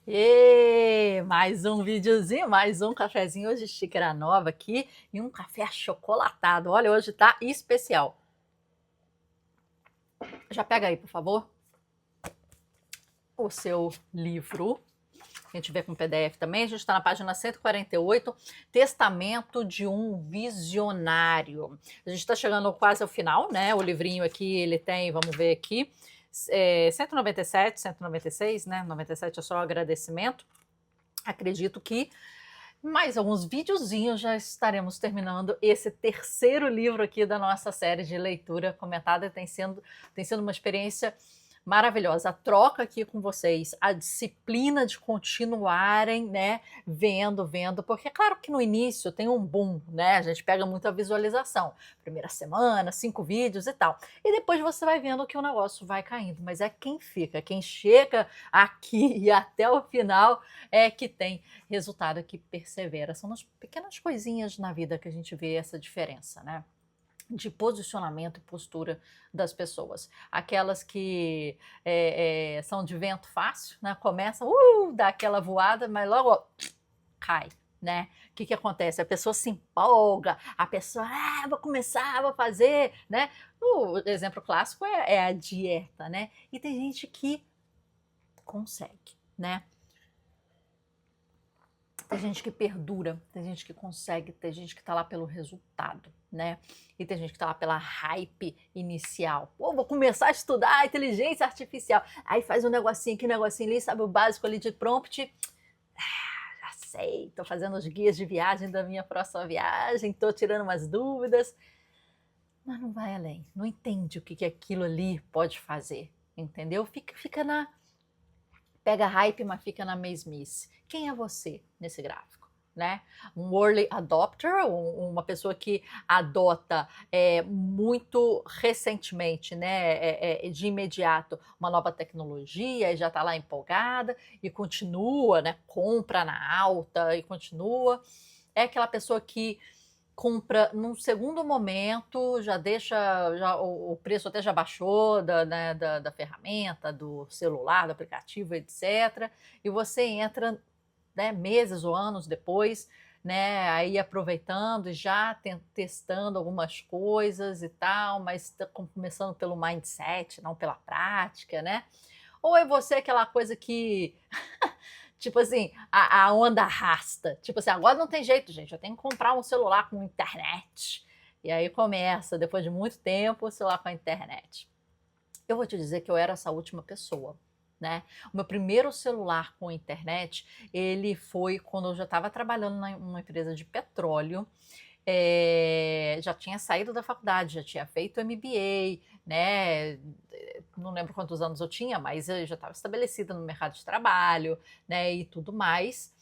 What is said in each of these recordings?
E mais um videozinho, mais um cafezinho, hoje xícara nova aqui e um café achocolatado. Olha, hoje tá especial. Já pega aí, por favor, o seu livro. A gente vê com PDF também. A gente está na página 148, Testamento de um Visionário. A gente está chegando quase ao final, né? O livrinho aqui, ele tem, vamos ver aqui, 197, 196, né? 97 é só o agradecimento. Acredito que mais alguns videozinhos já estaremos terminando esse terceiro livro aqui da nossa série de leitura comentada. Tem sido uma experiência maravilhosa. A troca aqui com vocês, a disciplina de continuarem, né, vendo, porque é claro que no início tem um boom, né, a gente pega muita visualização, primeira semana, 5 vídeos e tal, e depois você vai vendo que o negócio vai caindo, mas é quem fica, quem chega aqui e até o final é que tem resultado, que persevera. São nas pequenas coisinhas na vida que a gente vê essa diferença, né? De posicionamento e postura das pessoas. Aquelas que são de vento fácil, né? Começam, dá aquela voada, mas logo ó, cai. Né? O que acontece? A pessoa se empolga, a pessoa, vou começar, vou fazer, né? O exemplo clássico é a dieta, né? E tem gente que consegue, né? Tem gente que perdura, tem gente que consegue, tem gente que tá lá pelo resultado, né? E tem gente que tá lá pela hype inicial. Pô, vou começar a estudar inteligência artificial. Aí faz um negocinho aqui, um negocinho ali, sabe o básico ali de prompt. Já sei, tô fazendo os guias de viagem da minha próxima viagem, tô tirando umas dúvidas. Mas não vai além, não entende o que aquilo ali pode fazer, entendeu? Fica na... Pega hype, mas fica na mesmice. Quem é você nesse gráfico? Né? Um early adopter, uma pessoa que adota muito recentemente, né, de imediato, uma nova tecnologia e já está lá empolgada e continua, né, compra na alta e continua. É aquela pessoa que compra num segundo momento, já deixa, já, o preço até já baixou né, da ferramenta, do celular, do aplicativo, etc. E você entra, né, meses ou anos depois, né, aí aproveitando e já testando algumas coisas e tal, mas tá começando pelo mindset, não pela prática, né? Ou é você aquela coisa que tipo assim, a onda arrasta. Tipo assim, agora não tem jeito, gente. Eu tenho que comprar um celular com internet. E aí começa, depois de muito tempo, o celular com a internet. Eu vou te dizer que eu era essa última pessoa, né? O meu primeiro celular com internet, ele foi quando eu já estava trabalhando numa empresa de petróleo. Já tinha saído da faculdade, já tinha feito MBA, né? Não lembro quantos anos eu tinha, mas eu já estava estabelecida no mercado de trabalho, né? E tudo mais.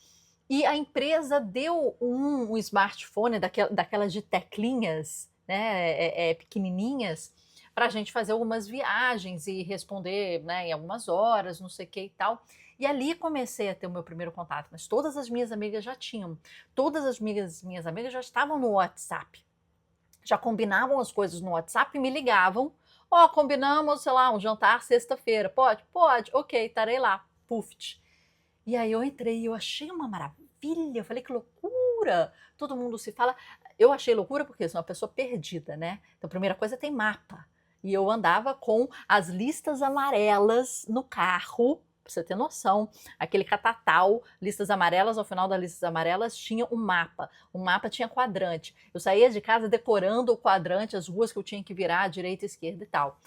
E a empresa deu um smartphone daquelas de teclinhas, né? Pequenininhas, para a gente fazer algumas viagens e responder, né, em algumas horas, não sei o que e tal. E ali comecei a ter o meu primeiro contato, mas todas as minhas amigas já tinham. Todas as minhas amigas já estavam no WhatsApp. Já combinavam as coisas no WhatsApp e me ligavam. Ó, combinamos, sei lá, um jantar sexta-feira. Pode? Pode. Ok, estarei lá. Puft. E aí eu entrei e eu achei uma maravilha. Eu falei, que loucura! Todo mundo se fala. Eu achei loucura porque eu sou uma pessoa perdida, né? Então, a primeira coisa, tem mapa. E eu andava com as listas amarelas no carro, pra você ter noção, aquele catatal, listas amarelas, ao final das listas amarelas tinha um mapa. O mapa tinha quadrante. Eu saía de casa decorando o quadrante, as ruas que eu tinha que virar à direita, à esquerda e tal.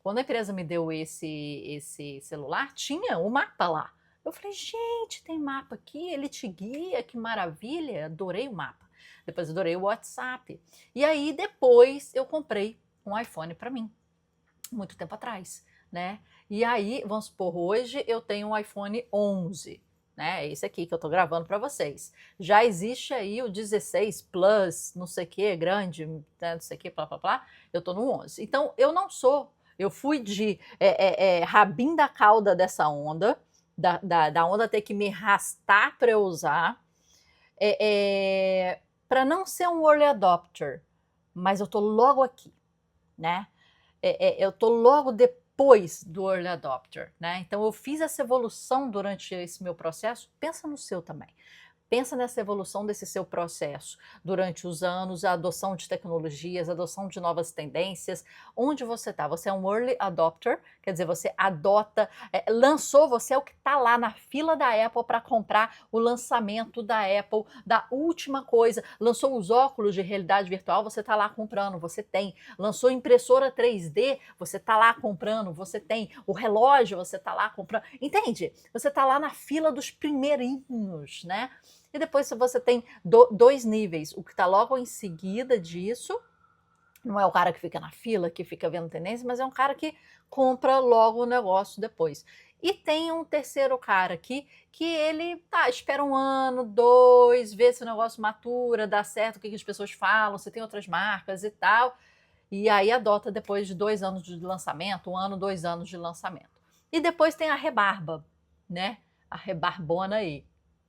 Quando a empresa me deu esse celular, tinha o mapa lá. Eu falei, gente, tem mapa aqui, ele te guia, que maravilha, adorei o mapa. Depois adorei o WhatsApp. E aí depois eu comprei um iPhone para mim, muito tempo atrás, né? E aí, vamos supor, hoje eu tenho um iPhone 11, né? É esse aqui que eu tô gravando para vocês. Já existe aí o 16 Plus, não sei o que, grande, né? Não sei o que, blá, blá, blá. Eu tô no 11. Então, eu não sou, eu fui de rabinho da cauda dessa onda, da onda ter que me arrastar para eu usar, para não ser um early adopter, mas eu tô logo aqui, né? Eu tô logo depois do Early Adopter, né? Então eu fiz essa evolução durante esse meu processo, pensa no seu também. Pensa nessa evolução desse seu processo durante os anos, a adoção de tecnologias, a adoção de novas tendências. Onde você está? Você é um early adopter, quer dizer, você adota, lançou, você é o que está lá na fila da Apple para comprar o lançamento da Apple, da última coisa. Lançou os óculos de realidade virtual, você está lá comprando, você tem. Lançou impressora 3D, você está lá comprando, você tem. O relógio, você está lá comprando. Entende? Você está lá na fila dos primeirinhos, né? E depois você tem dois níveis, o que está logo em seguida disso, não é o cara que fica na fila, que fica vendo tendência, mas é um cara que compra logo o negócio depois. E tem um terceiro cara aqui, que ele espera 1 ano, 2, vê se o negócio matura, dá certo, o que as pessoas falam, se tem outras marcas e tal, e aí adota depois de 2 anos de lançamento, 1 ano, 2 anos de lançamento. E depois tem a rebarba, né? A rebarbona aí.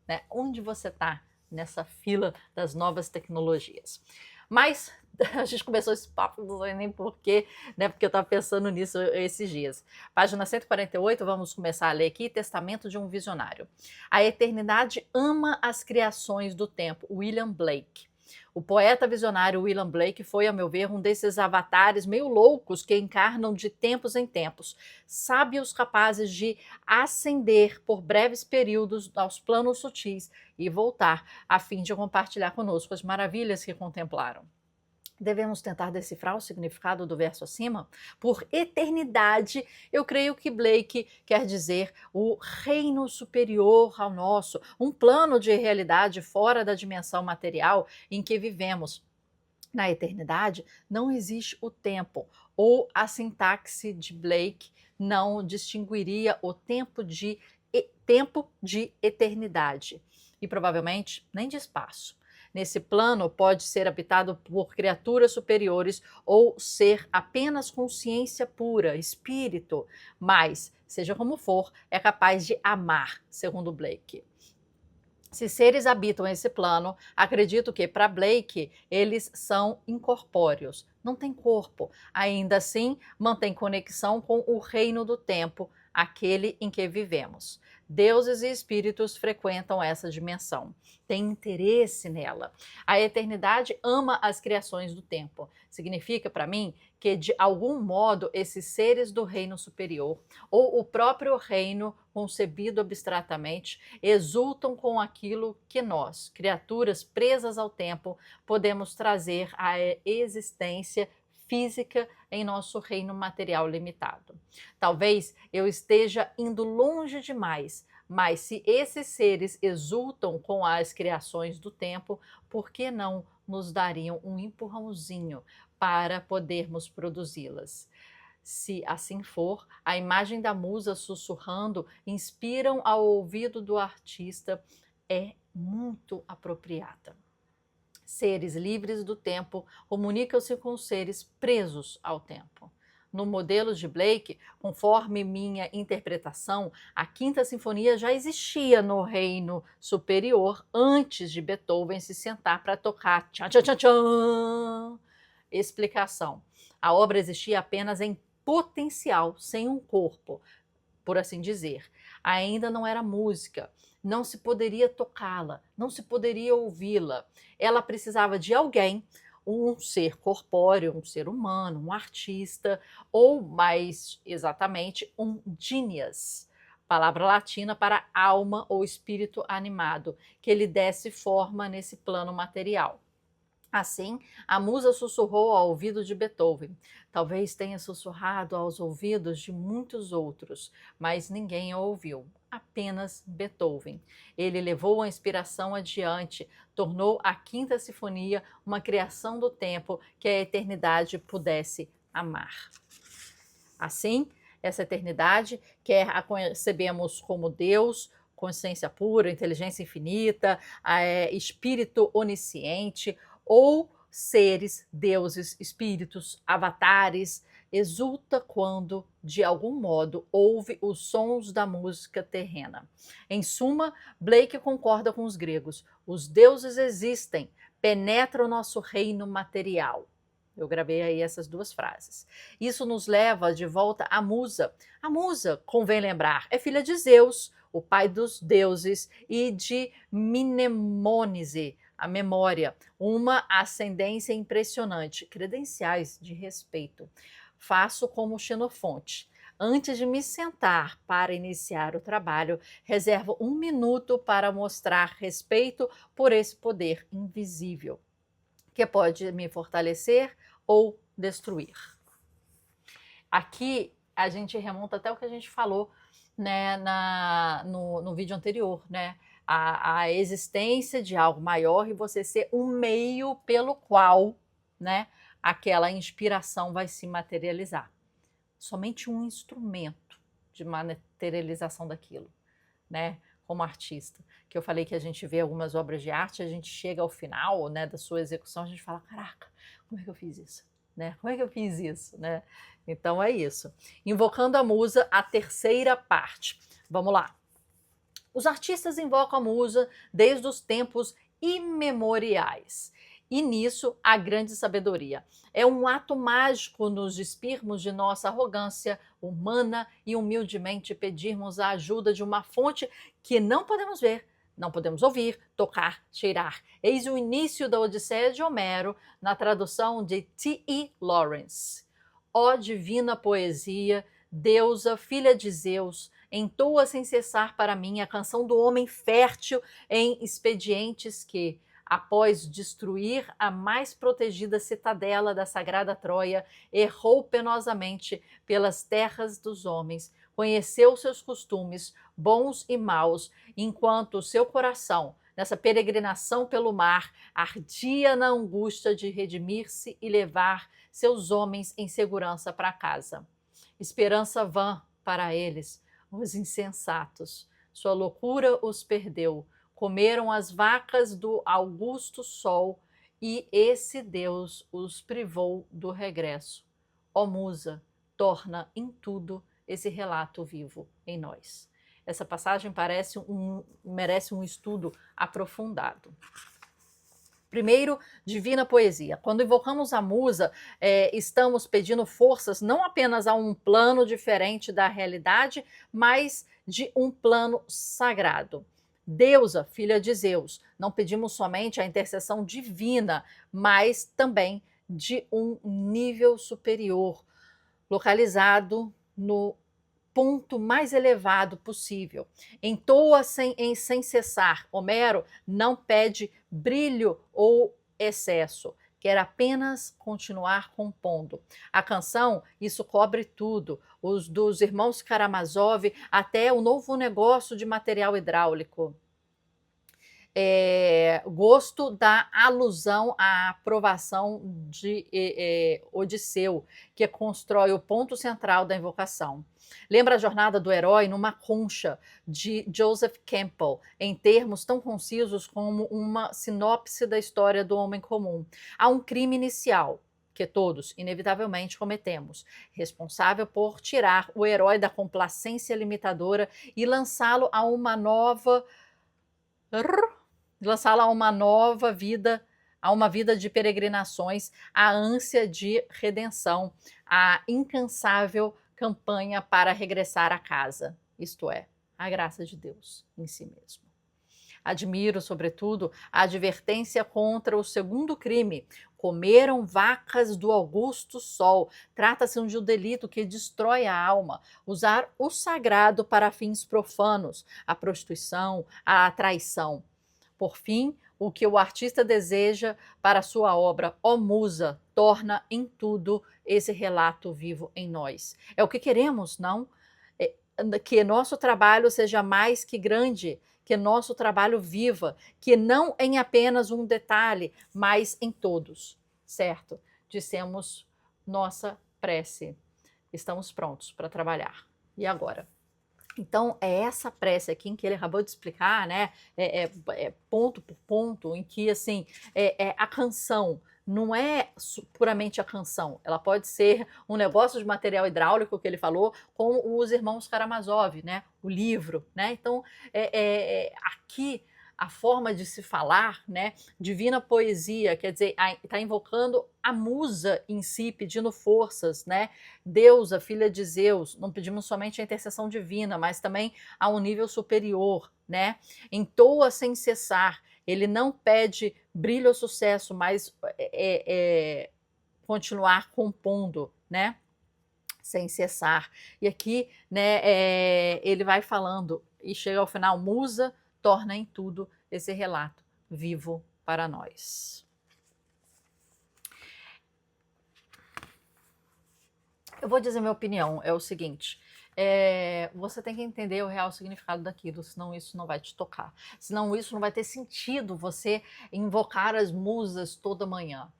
Né? Onde você está nessa fila das novas tecnologias? Mas a gente começou esse papo, não sei nem porquê, né? Porque eu estava pensando nisso esses dias. Página 148, vamos começar a ler aqui, Testamento de um Visionário. A eternidade ama as criações do tempo, William Blake. O poeta visionário William Blake foi, a meu ver, um desses avatares meio loucos que encarnam de tempos em tempos, sábios capazes de ascender por breves períodos aos planos sutis e voltar, a fim de compartilhar conosco as maravilhas que contemplaram. Devemos tentar decifrar o significado do verso acima? Por eternidade, eu creio que Blake quer dizer o reino superior ao nosso, um plano de realidade fora da dimensão material em que vivemos. Na eternidade, não existe o tempo, ou a sintaxe de Blake não distinguiria o tempo de eternidade, e provavelmente nem de espaço. Nesse plano pode ser habitado por criaturas superiores ou ser apenas consciência pura, espírito, mas, seja como for, é capaz de amar, segundo Blake. Se seres habitam esse plano, acredito que, para Blake, eles são incorpóreos, não têm corpo. Ainda assim, mantém conexão com o reino do tempo, aquele em que vivemos. Deuses e espíritos frequentam essa dimensão, têm interesse nela. A eternidade ama as criações do tempo. Significa para mim que, de algum modo, esses seres do reino superior, ou o próprio reino concebido abstratamente, exultam com aquilo que nós, criaturas presas ao tempo, podemos trazer à existência física em nosso reino material limitado. Talvez eu esteja indo longe demais, mas se esses seres exultam com as criações do tempo, por que não nos dariam um empurrãozinho para podermos produzi-las? Se assim for, a imagem da musa sussurrando inspiram ao ouvido do artista é muito apropriada. Seres livres do tempo comunicam-se com seres presos ao tempo. No modelo de Blake, conforme minha interpretação, a Quinta Sinfonia já existia no reino superior antes de Beethoven se sentar para tocar. Tchan, tchan, tchan, tchan. Explicação. A obra existia apenas em potencial, sem um corpo, por assim dizer. Ainda não era música, não se poderia tocá-la, não se poderia ouvi-la. Ela precisava de alguém, um ser corpóreo, um ser humano, um artista, ou mais exatamente, um genius, palavra latina para alma ou espírito animado, que lhe desse forma nesse plano material. Assim, a musa sussurrou ao ouvido de Beethoven. Talvez tenha sussurrado aos ouvidos de muitos outros, mas ninguém a ouviu, apenas Beethoven. Ele levou a inspiração adiante, tornou a Quinta Sinfonia uma criação do tempo que a eternidade pudesse amar. Assim, essa eternidade, quer a concebemos como Deus, consciência pura, inteligência infinita, espírito onisciente, ou seres, deuses, espíritos, avatares, exulta quando, de algum modo, ouve os sons da música terrena. Em suma, Blake concorda com os gregos. Os deuses existem, penetram o nosso reino material. Eu gravei aí essas duas frases. Isso nos leva de volta à musa. A musa, convém lembrar, é filha de Zeus, o pai dos deuses, e de Mnemônise, a memória, uma ascendência impressionante, credenciais de respeito. Faço como Xenofonte. Antes de me sentar para iniciar o trabalho, reservo 1 minuto para mostrar respeito por esse poder invisível, que pode me fortalecer ou destruir. Aqui a gente remonta até o que a gente falou, né, no vídeo anterior, né? A existência de algo maior e você ser um meio pelo qual, né, aquela inspiração vai se materializar. Somente um instrumento de materialização daquilo, né? Como artista, que eu falei que a gente vê algumas obras de arte, a gente chega ao final, né, da sua execução, a gente fala, caraca, como é que eu fiz isso? Né? Como é que eu fiz isso? Né? Então é isso. Invocando a musa, a terceira parte. Vamos lá. Os artistas invocam a musa desde os tempos imemoriais. E nisso a grande sabedoria. É um ato mágico nos despirmos de nossa arrogância humana e humildemente pedirmos a ajuda de uma fonte que não podemos ver, não podemos ouvir, tocar, cheirar. Eis o início da Odisseia de Homero, na tradução de T.E. Lawrence. Ó divina poesia, deusa, filha de Zeus, entoa sem cessar para mim a canção do homem fértil em expedientes que, após destruir a mais protegida citadela da sagrada Troia, errou penosamente pelas terras dos homens, conheceu seus costumes, bons e maus, enquanto seu coração, nessa peregrinação pelo mar, ardia na angústia de redimir-se e levar seus homens em segurança para casa. Esperança vã para eles, os insensatos. Sua loucura os perdeu. Comeram as vacas do augusto sol e esse Deus os privou do regresso. Ó musa, torna em tudo esse relato vivo em nós. Essa passagem merece um estudo aprofundado. Primeiro, divina poesia. Quando invocamos a musa, estamos pedindo forças não apenas a um plano diferente da realidade, mas de um plano sagrado. Deusa, filha de Zeus, não pedimos somente a intercessão divina, mas também de um nível superior, localizado no ponto mais elevado possível. Entoa sem cessar. Homero não pede brilho ou excesso, quer apenas continuar compondo. A canção, isso cobre tudo, os dos irmãos Karamazov até o novo negócio de material hidráulico. Gosto da alusão à aprovação de Odisseu, que constrói o ponto central da invocação. Lembra a jornada do herói numa concha, de Joseph Campbell, em termos tão concisos como uma sinopse da história do homem comum. Há um crime inicial, que todos, inevitavelmente, cometemos, responsável por tirar o herói da complacência limitadora e lançá-lo a uma nova vida, a uma vida de peregrinações, a ânsia de redenção, a incansável campanha para regressar a casa, isto é, a graça de Deus em si mesmo. Admiro, sobretudo, a advertência contra o segundo crime. Comeram vacas do augusto sol. Trata-se de um delito que destrói a alma. Usar o sagrado para fins profanos, a prostituição, a traição. Por fim, o que o artista deseja para sua obra, ó musa, torna em tudo esse relato vivo em nós. É o que queremos, não? Que nosso trabalho seja mais que grande, que nosso trabalho viva, que não em apenas um detalhe, mas em todos, certo? Dissemos nossa prece. Estamos prontos para trabalhar. E agora? Então, é essa prece aqui em que ele acabou de explicar, né? Ponto por ponto, em que, assim, a canção não é puramente a canção. Ela pode ser um negócio de material hidráulico que ele falou, com os irmãos Karamazov, né? O livro, né? Então, aqui a forma de se falar, né? Divina poesia, quer dizer, está invocando a musa em si, pedindo forças, né? Deusa, filha de Zeus, não pedimos somente a intercessão divina, mas também a um nível superior, né? Entoa sem cessar, ele não pede brilho ou sucesso, mas continuar compondo, né? Sem cessar. E aqui, né, ele vai falando e chega ao final, musa torna em tudo esse relato vivo para nós. Eu vou dizer minha opinião, é o seguinte, você tem que entender o real significado daquilo, senão isso não vai te tocar, senão isso não vai ter sentido você invocar as musas toda manhã.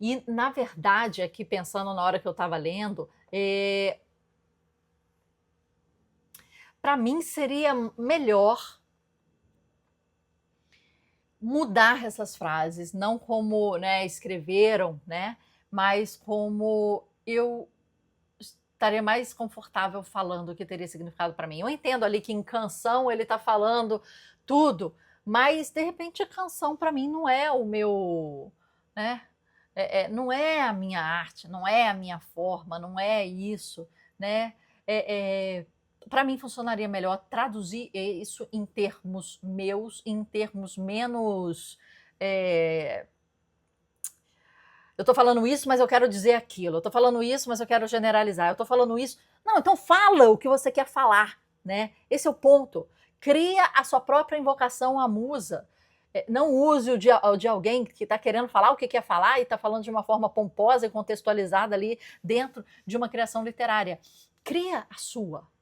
E, na verdade, aqui pensando na hora que eu estava lendo, para mim seria melhor mudar essas frases, não como, né, escreveram, né, mas como eu estaria mais confortável falando o que teria significado para mim. Eu entendo ali que em canção ele está falando tudo, mas de repente a canção para mim não é o meu, né? Não é a minha arte, não é a minha forma, não é isso, né? Para mim funcionaria melhor traduzir isso em termos meus, em termos menos. Eu estou falando isso, mas eu quero dizer aquilo. Eu estou falando isso, mas eu quero generalizar. Eu estou falando isso. Não, então fala o que você quer falar, né? Esse é o ponto. Cria a sua própria invocação à musa. Não use o de alguém que está querendo falar o que quer falar e está falando de uma forma pomposa e contextualizada ali dentro de uma criação literária. Cria a sua.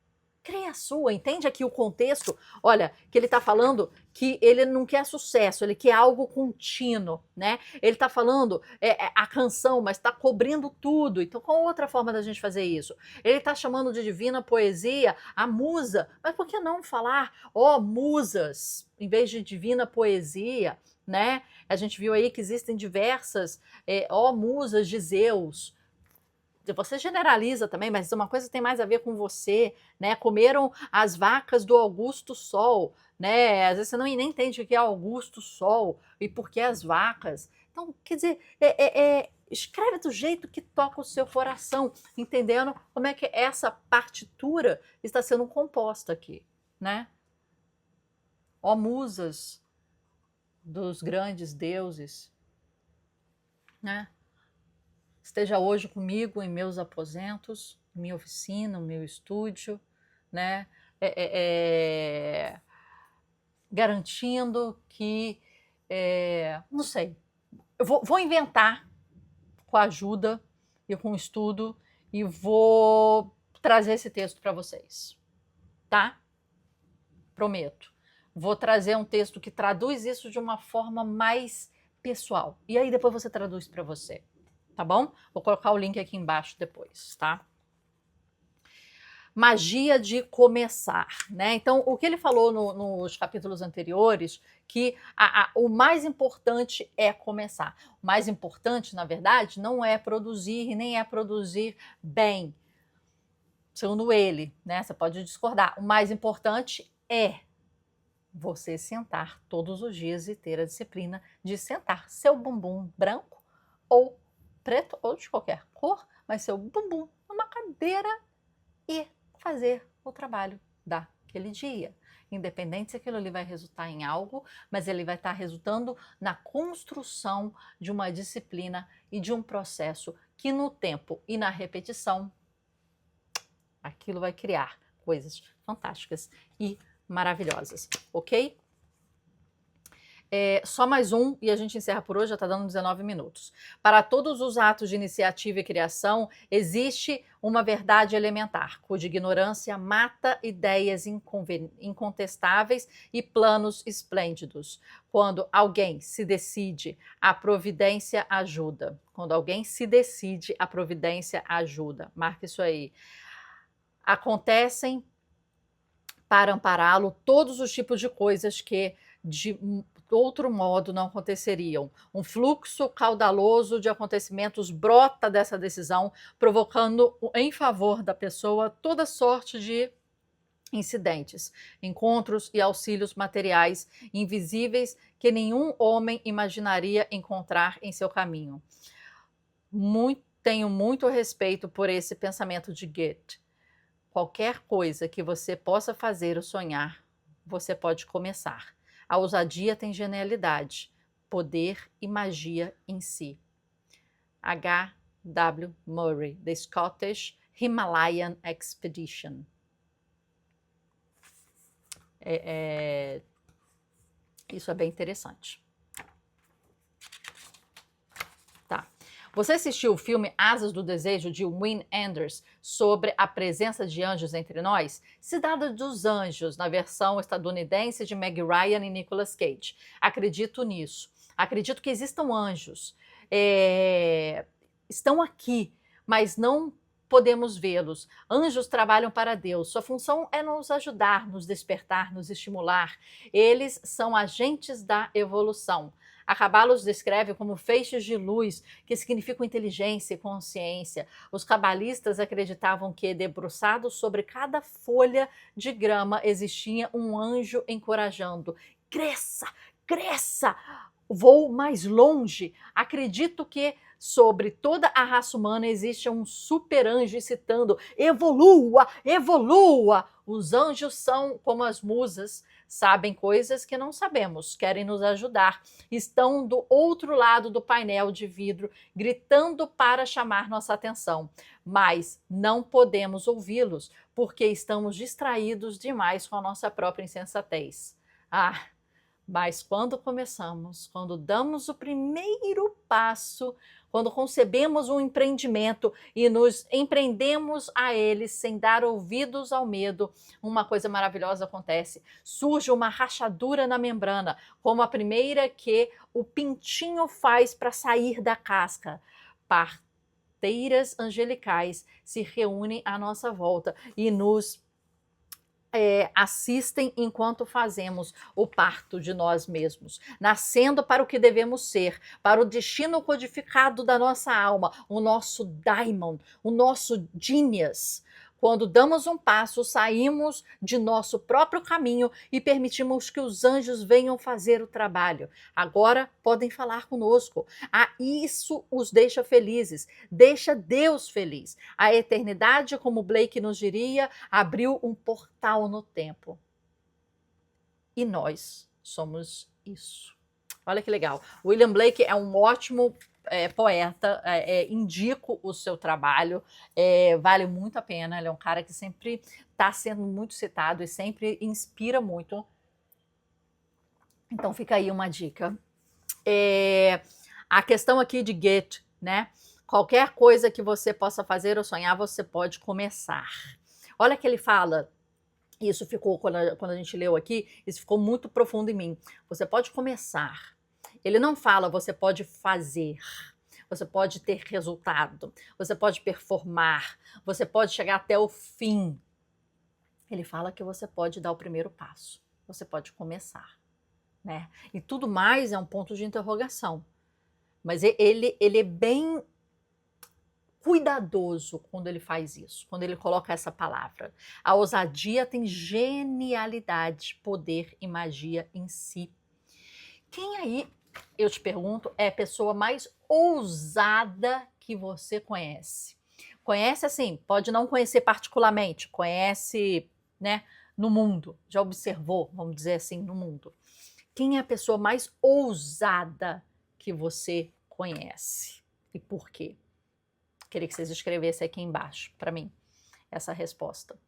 Cria a sua, entende aqui o contexto? Olha, que ele está falando que ele não quer sucesso, ele quer algo contínuo, né? Ele está falando a canção, mas está cobrindo tudo. Então, qual outra forma da gente fazer isso? Ele está chamando de divina poesia a musa, mas por que não falar, ó, musas, em vez de divina poesia, né? A gente viu aí que existem diversas, musas de Zeus. Você generaliza também, mas uma coisa tem mais a ver com você, né? Comeram as vacas do Augusto Sol, né? Às vezes você nem entende o que é Augusto Sol e por que as vacas. Então, quer dizer, escreve do jeito que toca o seu coração, entendendo como é que essa partitura está sendo composta aqui, né? Ó musas dos grandes deuses, né? Esteja hoje comigo em meus aposentos, minha oficina, o meu estúdio, né? Garantindo que, não sei, eu vou inventar com a ajuda e com o estudo e vou trazer esse texto para vocês, tá? Prometo. Vou trazer um texto que traduz isso de uma forma mais pessoal. E aí depois você traduz para você. Tá bom? Vou colocar o link aqui embaixo depois, tá? Magia de começar, né? Então, o que ele falou nos capítulos anteriores, que o mais importante é começar. O mais importante, na verdade, não é produzir e nem é produzir bem, segundo ele, né? Você pode discordar. O mais importante é você sentar todos os dias e ter a disciplina de sentar seu bumbum branco ou preto ou de qualquer cor, mas seu bumbum numa cadeira e fazer o trabalho daquele dia. Independente se aquilo ali vai resultar em algo, mas ele vai estar resultando na construção de uma disciplina e de um processo que no tempo e na repetição, aquilo vai criar coisas fantásticas e maravilhosas, ok? Só mais um e a gente encerra por hoje, já está dando 19 minutos. Para todos os atos de iniciativa e criação, existe uma verdade elementar, cuja ignorância mata ideias incontestáveis e planos esplêndidos. Quando alguém se decide, a providência ajuda. Quando alguém se decide, a providência ajuda. Marca isso aí. Acontecem para ampará-lo todos os tipos de coisas que de outro modo não aconteceriam. Um fluxo caudaloso de acontecimentos brota dessa decisão, provocando em favor da pessoa toda sorte de incidentes, encontros e auxílios materiais invisíveis que nenhum homem imaginaria encontrar em seu caminho. Tenho muito respeito por esse pensamento de Goethe. Qualquer coisa que você possa fazer ou sonhar, você pode começar. A ousadia tem genialidade, poder e magia em si. H. W. Murray, The Scottish Himalayan Expedition. Isso é bem interessante. Tá. Você assistiu o filme Asas do Desejo, de Wim Wenders, sobre a presença de anjos entre nós? Cidade dos Anjos, na versão estadunidense de Meg Ryan e Nicolas Cage. Acredito nisso. Acredito que existam anjos. Estão aqui, mas não podemos vê-los. Anjos trabalham para Deus. Sua função é nos ajudar, nos despertar, nos estimular. Eles são agentes da evolução. A Cabala os descreve como feixes de luz, que significam inteligência e consciência. Os cabalistas acreditavam que, debruçado sobre cada folha de grama, existia um anjo encorajando. Cresça, cresça, vou mais longe. Acredito que sobre toda a raça humana existe um super anjo citando: evolua, evolua. Os anjos são como as musas, sabem coisas que não sabemos, querem nos ajudar. Estão do outro lado do painel de vidro, gritando para chamar nossa atenção. Mas não podemos ouvi-los, porque estamos distraídos demais com a nossa própria insensatez. Mas quando começamos, quando damos o primeiro passo, quando concebemos um empreendimento e nos empreendemos a ele sem dar ouvidos ao medo, uma coisa maravilhosa acontece. Surge uma rachadura na membrana, como a primeira que o pintinho faz para sair da casca. Parteiras angelicais se reúnem à nossa volta e nos assistem enquanto fazemos o parto de nós mesmos, nascendo para o que devemos ser, para o destino codificado da nossa alma, o nosso daimon, o nosso genius. Quando damos um passo, saímos de nosso próprio caminho e permitimos que os anjos venham fazer o trabalho. Agora podem falar conosco. Isso os deixa felizes, deixa Deus feliz. A eternidade, como Blake nos diria, abriu um portal no tempo. E nós somos isso. Olha que legal. William Blake é um ótimo poeta, indico o seu trabalho, vale muito a pena. Ele é um cara que sempre está sendo muito citado e sempre inspira muito. Então fica aí uma dica. A questão aqui de Goethe, né? Qualquer coisa que você possa fazer ou sonhar, você pode começar. Olha que ele fala. Isso ficou, quando a gente leu aqui, isso ficou muito profundo em mim. Você pode começar. Ele não fala você pode fazer, você pode ter resultado, você pode performar, você pode chegar até o fim. Ele fala que você pode dar o primeiro passo, você pode começar, né? E tudo mais é um ponto de interrogação. Mas ele é bem cuidadoso quando ele faz isso, quando ele coloca essa palavra. A ousadia tem genialidade, poder e magia em si. Quem aí, eu te pergunto, é a pessoa mais ousada que você conhece? Conhece assim, pode não conhecer particularmente, conhece, né, no mundo, já observou, vamos dizer assim, no mundo. Quem é a pessoa mais ousada que você conhece? E por quê? Queria que vocês escrevessem aqui embaixo para mim essa resposta.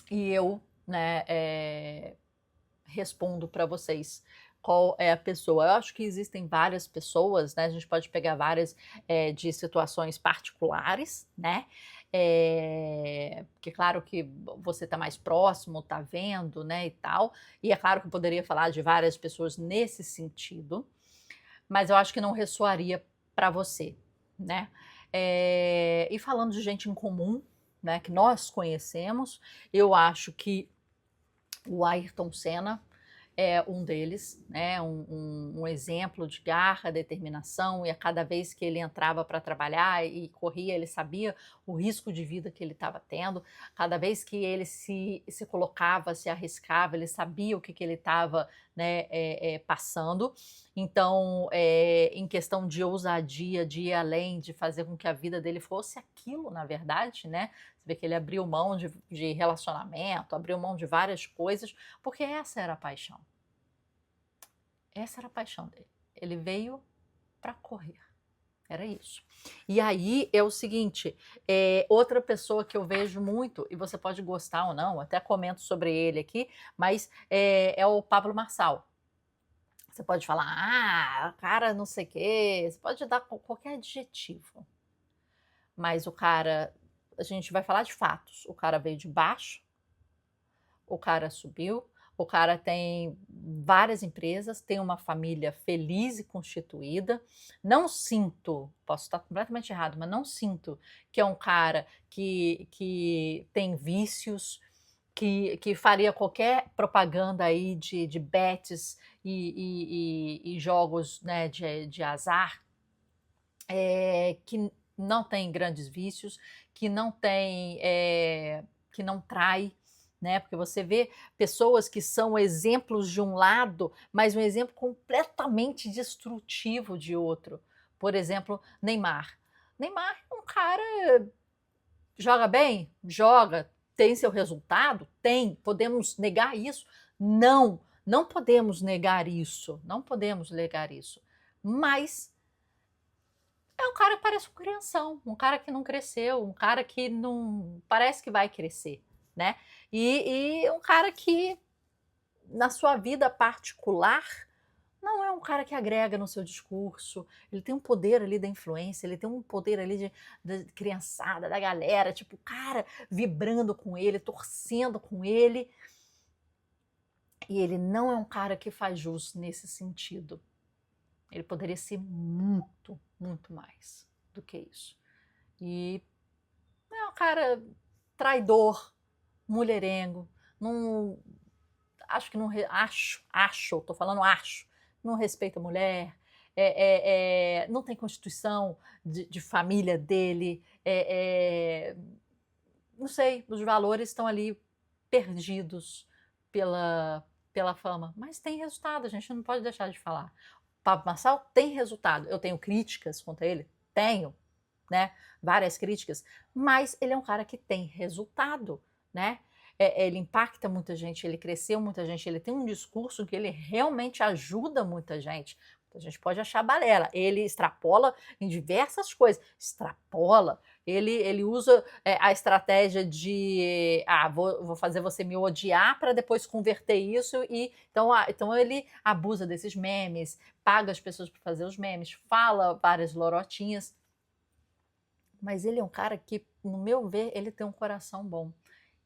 E eu, né, respondo para vocês qual é a pessoa. Eu acho que existem várias pessoas, né? A gente pode pegar várias de situações particulares, né? Porque claro que você está mais próximo, está vendo, né, e tal. E é claro que eu poderia falar de várias pessoas nesse sentido, mas eu acho que não ressoaria para você, né? E falando de gente em comum, né, que nós conhecemos, eu acho que o Ayrton Senna é um deles, né? Um exemplo de garra, determinação, e a cada vez que ele entrava para trabalhar e corria, ele sabia o risco de vida que ele estava tendo, cada vez que ele se colocava, se arriscava, ele sabia o que ele estava, né, passando. Então, em questão de ousadia, de ir além, de fazer com que a vida dele fosse aquilo, na verdade, né? Você vê que ele abriu mão de relacionamento, abriu mão de várias coisas, porque essa era a paixão. Essa era a paixão dele. Ele veio para correr. Era isso. E aí é o seguinte, outra pessoa que eu vejo muito, e você pode gostar ou não, até comento sobre ele aqui, mas é o Pablo Marçal. Você pode falar, cara, não sei o quê, você pode dar qualquer adjetivo. Mas o cara, a gente vai falar de fatos. O cara veio de baixo, o cara subiu, o cara tem várias empresas, tem uma família feliz e constituída. Não sinto, posso estar completamente errado, mas não sinto que é um cara que tem vícios, que faria qualquer propaganda aí de bets e jogos, né, de azar, que não tem grandes vícios, que não tem, que não trai, né? Porque você vê pessoas que são exemplos de um lado, mas um exemplo completamente destrutivo de outro. Por exemplo, Neymar. Neymar é um cara, joga bem? Joga. Tem seu resultado? Tem. Podemos negar isso? Não, não podemos negar isso. Não podemos negar isso. Mas é um cara que parece um crianção, um cara que não cresceu, um cara que não parece que vai crescer, né? E um cara que, na sua vida particular, não é um cara que agrega no seu discurso. Ele tem um poder ali da influência, ele tem um poder ali de criançada, da galera, tipo, cara vibrando com ele, torcendo com ele. E ele não é um cara que faz jus nesse sentido. Ele poderia ser muito, muito mais do que isso. E é um cara traidor, mulherengo, não, acho que não, tô falando acho, não respeita a mulher, não tem constituição de família dele, não sei, os valores estão ali perdidos pela fama, mas tem resultado, a gente não pode deixar de falar. Pablo Marçal tem resultado. Eu tenho críticas contra ele? Tenho, né? Várias críticas, mas ele é um cara que tem resultado, né? Ele impacta muita gente, ele cresceu muita gente, ele tem um discurso que ele realmente ajuda muita gente. A gente pode achar balela, ele extrapola em diversas coisas, extrapola, ele usa a estratégia de vou fazer você me odiar para depois converter isso, e então ele abusa desses memes, paga as pessoas para fazer os memes, fala várias lorotinhas, mas ele é um cara que, no meu ver, ele tem um coração bom.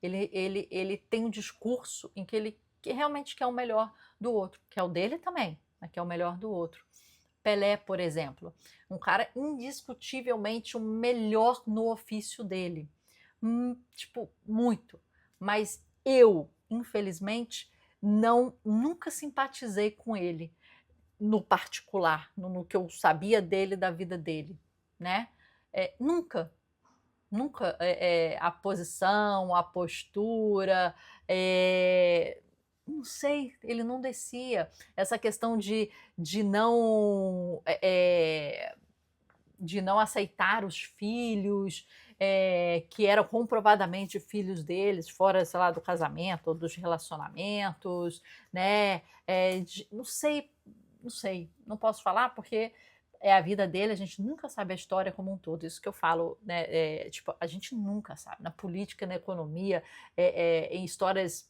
Ele tem um discurso em que ele realmente quer o melhor do outro, que é o dele também, mas que é o melhor do outro. Pelé, por exemplo, um cara indiscutivelmente o melhor no ofício dele. Tipo, muito. Mas eu, infelizmente, nunca simpatizei com ele no particular, no que eu sabia dele, da vida dele, né? Nunca, nunca a posição, a postura, não sei, ele não descia. Essa questão de não de não aceitar os filhos, que eram comprovadamente filhos deles, fora, sei lá, do casamento ou dos relacionamentos, né? Não sei, não sei, não posso falar porque é a vida dele, a gente nunca sabe a história como um todo, isso que eu falo, né? Tipo, a gente nunca sabe, na política, na economia, em histórias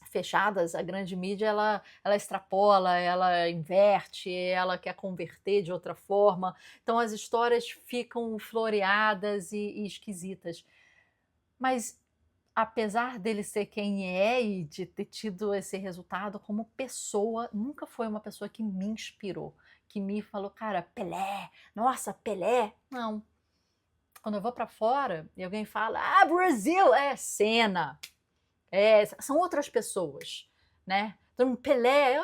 fechadas, a grande mídia ela extrapola, ela inverte, ela quer converter de outra forma, então as histórias ficam floreadas e esquisitas. Mas apesar dele ser quem é e de ter tido esse resultado como pessoa, nunca foi uma pessoa que me inspirou, que me falou, cara, Pelé, nossa, Pelé. Não. Quando eu vou para fora e alguém fala, Brasil, Senna, são outras pessoas, né? Todo mundo, Pelé,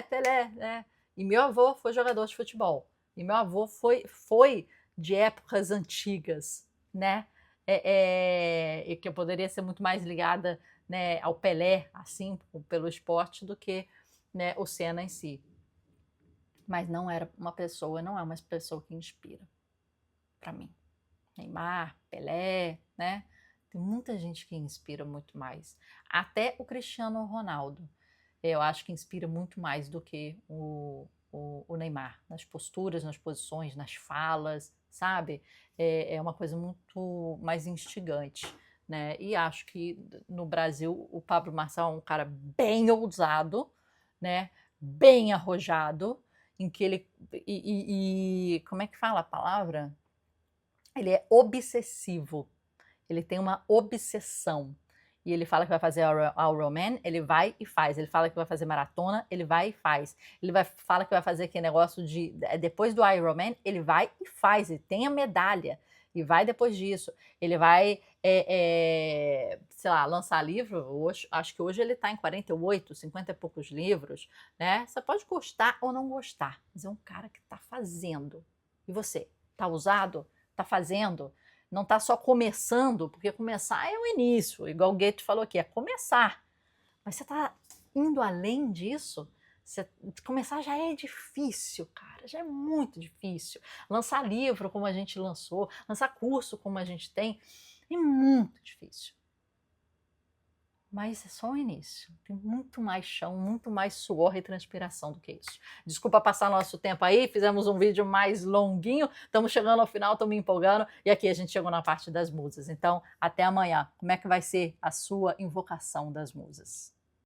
Pelé, né? E meu avô foi jogador de futebol. E meu avô foi de épocas antigas, né? E que eu poderia ser muito mais ligada, né, ao Pelé, assim, pelo esporte, do que, né, o Senna em si. Mas não é uma pessoa que inspira para mim. Neymar, Pelé, né? Tem muita gente que inspira muito mais. Até o Cristiano Ronaldo, eu acho que inspira muito mais do que o Neymar, nas posturas, nas posições, nas falas, sabe? É uma coisa muito mais instigante, né? E acho que no Brasil o Pablo Marçal é um cara bem ousado, né? Bem arrojado, em que ele. Como é que fala a palavra? Ele é obsessivo. Ele tem uma obsessão. E ele fala que vai fazer Ironman, ele vai e faz. Ele fala que vai fazer maratona, ele vai e faz. Fala que vai fazer aquele negócio de... Depois do Ironman, ele vai e faz. Ele tem a medalha. E vai depois disso. Ele vai, sei lá, lançar livro. Hoje, acho que hoje ele está em 48, 50 e poucos livros, né? Você pode gostar ou não gostar, mas é um cara que está fazendo. E você? Está usado? Está fazendo? Não está só começando, porque começar é o início, igual o Goethe falou aqui, é começar. Mas você está indo além disso? Começar já é difícil, cara, já é muito difícil. Lançar livro como a gente lançou, lançar curso como a gente tem, é muito difícil. Mas é só o início. Tem muito mais chão, muito mais suor e transpiração do que isso. Desculpa passar nosso tempo aí, fizemos um vídeo mais longuinho, estamos chegando ao final, estamos me empolgando, e aqui a gente chegou na parte das musas. Então, até amanhã. Como é que vai ser a sua invocação das musas?